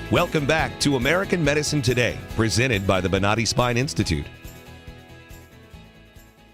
Welcome back to American Medicine Today, presented by the Bonati Spine Institute.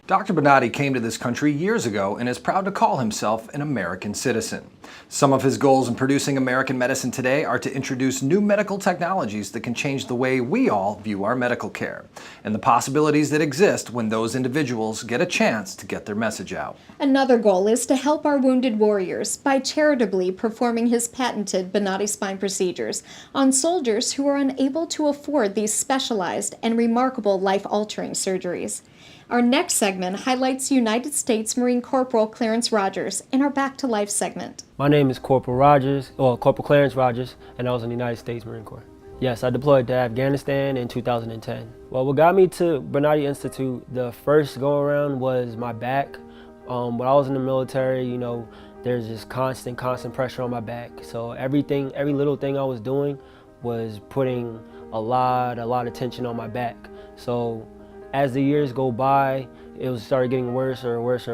Dr. Bonati came to this country years ago and is proud to call himself an American citizen. Some of his goals in producing American Medicine Today are to introduce new medical technologies that can change the way we all view our medical care, and the possibilities that exist when those individuals get a chance to get their message out. Another goal is to help our wounded warriors by charitably performing his patented Bonati spine procedures on soldiers who are unable to afford these specialized and remarkable life-altering surgeries. Our next segment highlights United States Marine Corporal Clarence Rogers in our Back to Life segment. My name is Corporal Clarence Rogers, and I was in the United States Marine Corps. Yes, I deployed to Afghanistan in 2010. Well, what got me to Bonati Institute, the first go-around was my back. When I was in the military, there's just constant pressure on my back. So every little thing I was doing was putting a lot of tension on my back. So as the years go by, it started getting worse and worse.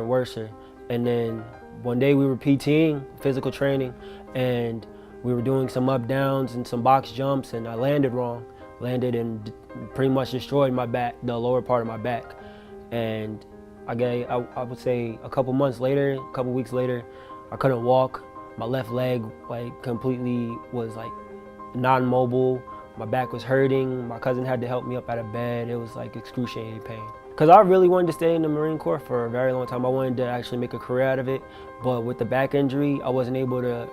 And then one day we were PTing, physical training, and we were doing some up downs and some box jumps, and I landed wrong. Landed and pretty much destroyed my back, the lower part of my back. And I would say a couple weeks later, I couldn't walk. My left leg completely was non-mobile. My back was hurting. My cousin had to help me up out of bed. It was excruciating pain. Because I really wanted to stay in the Marine Corps for a very long time. I wanted to actually make a career out of it. But with the back injury, I wasn't able to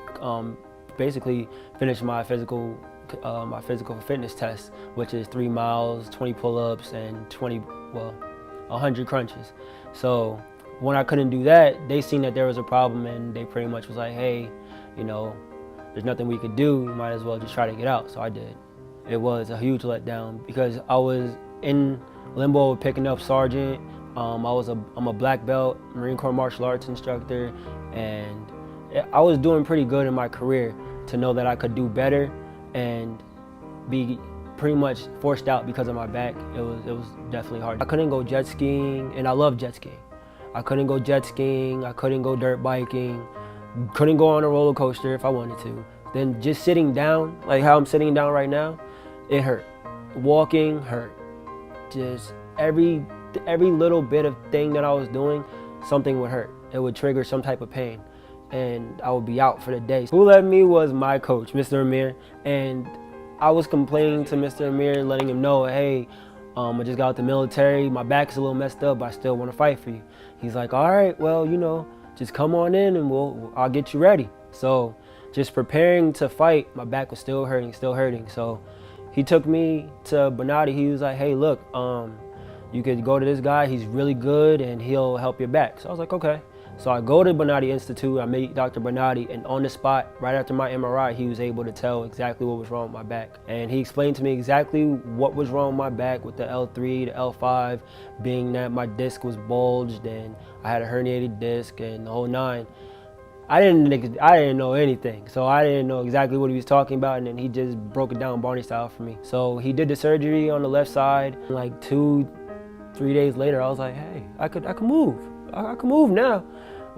basically finish my physical fitness test, which is 3 miles, 20 pull-ups, and 100 crunches. So when I couldn't do that, they seen that there was a problem, and they pretty much was like, hey, there's nothing we could do. You might as well just try to get out. So I did. It was a huge letdown because I was in limbo picking up sergeant. I'm a black belt Marine Corps martial arts instructor, and I was doing pretty good in my career. To know that I could do better and be pretty much forced out because of my back, it was definitely hard. I couldn't go jet skiing, and I love jet skiing. I couldn't go jet skiing, I couldn't go dirt biking, couldn't go on a roller coaster if I wanted to. Then just sitting down, like how I'm sitting down right now, it hurt. Walking hurt. Just every little bit of thing that I was doing, something would hurt. It would trigger some type of pain, and I would be out for the day. Who led me was my coach, Mr. Amir, and I was complaining to Mr. Amir, letting him know, hey, I just got out the military, my back's a little messed up, but I still want to fight for you. He's like, all right, well, just come on in and I'll get you ready. So just preparing to fight, my back was still hurting. So he took me to Bonati. He was like, hey, look, you could go to this guy. He's really good and he'll help your back. So I was like, okay. So I go to Bonati Institute, I meet Dr. Bonati, and on the spot, right after my MRI, he was able to tell exactly what was wrong with my back. And he explained to me exactly what was wrong with my back with the L3, the L5, being that my disc was bulged and I had a herniated disc and the whole nine. I didn't know anything, so I didn't know exactly what he was talking about, and then he just broke it down Barney style for me. So he did the surgery on the left side. Like 2-3 days later, I was like, hey, I could move. I can move now.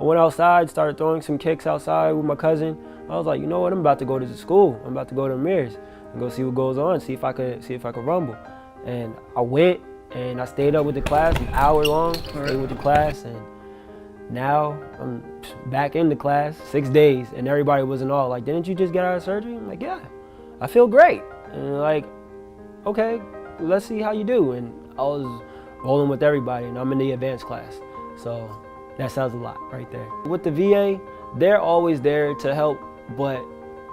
I went outside, started throwing some kicks outside with my cousin. I was like, you know what? I'm about to go to the school. I'm about to go to Amir's and go see what goes on, see if I could rumble. And I went and I stayed up with the class, an hour long, stayed with the class, and now I'm back in the class, 6 days, and everybody was in awe. Like, didn't you just get out of surgery? I'm like, yeah, I feel great. And they're like, okay, let's see how you do. And I was rolling with everybody, and I'm in the advanced class. So that sounds a lot right there. With the VA, they're always there to help, but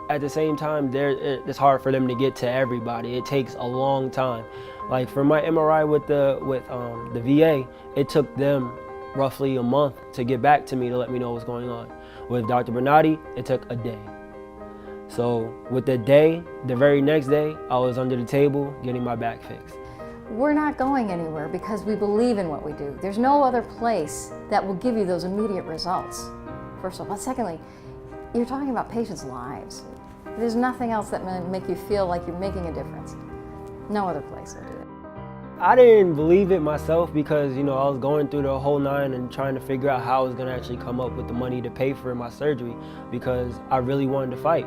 at the same time, it's hard for them to get to everybody. It takes a long time. Like for my MRI with the VA, it took them roughly a month to get back to me to let me know what's going on. With Dr. Bonati, it took a day. So with the very next day, I was under the table getting my back fixed. We're not going anywhere because we believe in what we do. There's no other place that will give you those immediate results, first of all. But secondly, you're talking about patients' lives. There's nothing else that will make you feel like you're making a difference. No other place will do it. I didn't believe it myself because, I was going through the whole nine and trying to figure out how I was going to actually come up with the money to pay for my surgery because I really wanted to fight.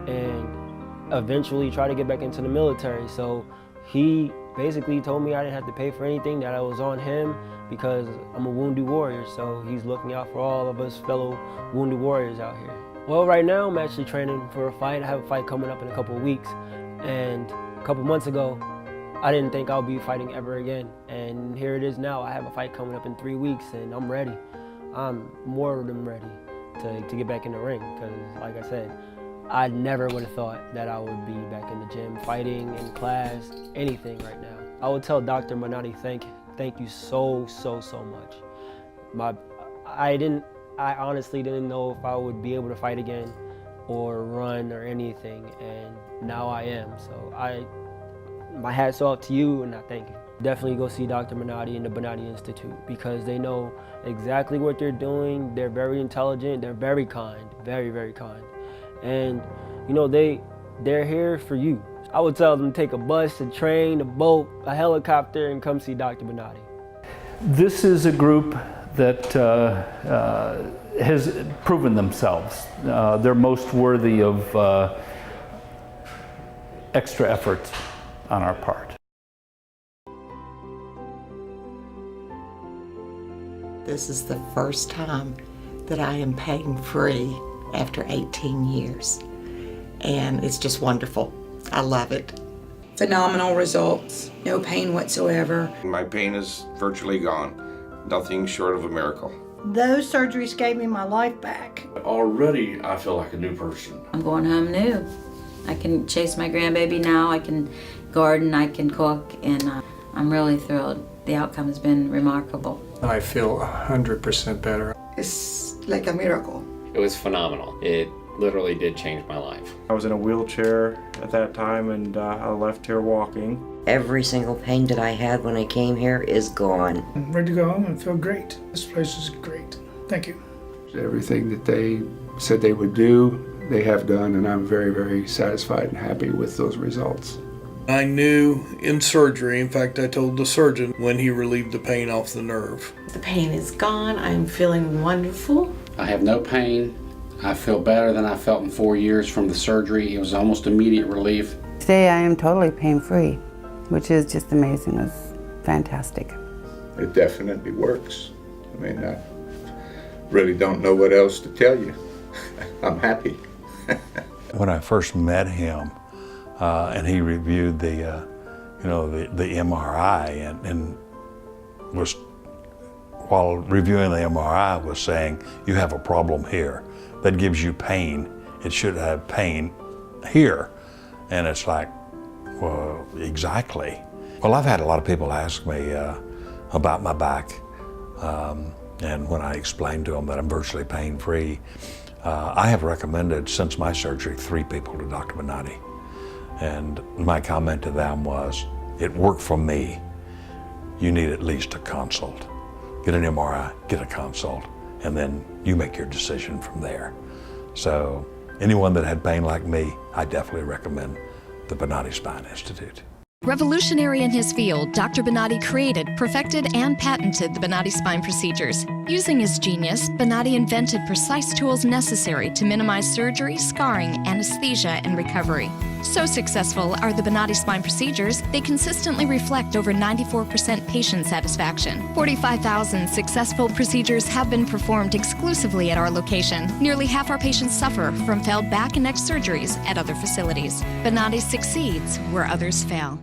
And eventually try to get back into the military. So he basically told me I didn't have to pay for anything, that I was on him because I'm a wounded warrior. So he's looking out for all of us fellow wounded warriors out here. Well, right now I'm actually training for a fight. I have a fight coming up in a couple of weeks. And a couple months ago, I didn't think I'll be fighting ever again. And here it is now. I have a fight coming up in 3 weeks and I'm ready. I'm more than ready to get back in the ring because, like I said, I never would have thought that I would be back in the gym, fighting, in class, anything right now. I would tell Dr. Minotti, thank you so much. I honestly didn't know if I would be able to fight again or run or anything, and now I am. So my hat's off to you, and I thank you. Definitely go see Dr. Minotti and the Minotti Institute because they know exactly what they're doing. They're very intelligent. They're very kind, very kind. And you know, they're here for you. I would tell them to take a bus, a train, a boat, a helicopter, and come see Dr. Minotti. This is a group that has proven themselves. They're most worthy of extra effort on our part. This is the first time that I am pain-free after 18 years, and it's just wonderful. I love it. Phenomenal results, no pain whatsoever. My pain is virtually gone, nothing short of a miracle. Those surgeries gave me my life back. Already I feel like a new person. I'm going home new. I can chase my grandbaby now, I can garden, I can cook, and I'm really thrilled. The outcome has been remarkable. I feel 100% better. It's like a miracle. It was phenomenal. It literally did change my life. I was in a wheelchair at that time and I left here walking. Every single pain that I had when I came here is gone. I'm ready to go home and feel great. This place is great. Thank you. Everything that they said they would do, they have done, and I'm very satisfied and happy with those results. I knew in surgery, in fact I told the surgeon when he relieved the pain off the nerve. The pain is gone. I'm feeling wonderful. I have no pain. I feel better than I felt in 4 years from the surgery. It was almost immediate relief. Today I am totally pain-free, which is just amazing. It's fantastic. It definitely works. I mean, I really don't know what else to tell you. I'm happy. When I first met him, and he reviewed the MRI and was, while reviewing the MRI, was saying, you have a problem here that gives you pain. It should have pain here. And it's like, well, exactly. Well, I've had a lot of people ask me about my back. And when I explained to them that I'm virtually pain-free, I have recommended, since my surgery, 3 people to Dr. Minotti. And my comment to them was, it worked for me. You need at least a consult. Get an MRI, get a consult, and then you make your decision from there. So anyone that had pain like me, I definitely recommend the Minotti Spine Institute. Revolutionary in his field, Dr. Minotti created, perfected, and patented the Minotti spine procedures. Using his genius, Minotti invented precise tools necessary to minimize surgery, scarring, anesthesia, and recovery. So successful are the Minotti spine procedures, they consistently reflect over 94% patient satisfaction. 45,000 successful procedures have been performed exclusively at our location. Nearly half our patients suffer from failed back and neck surgeries at other facilities. Minotti succeeds where others fail.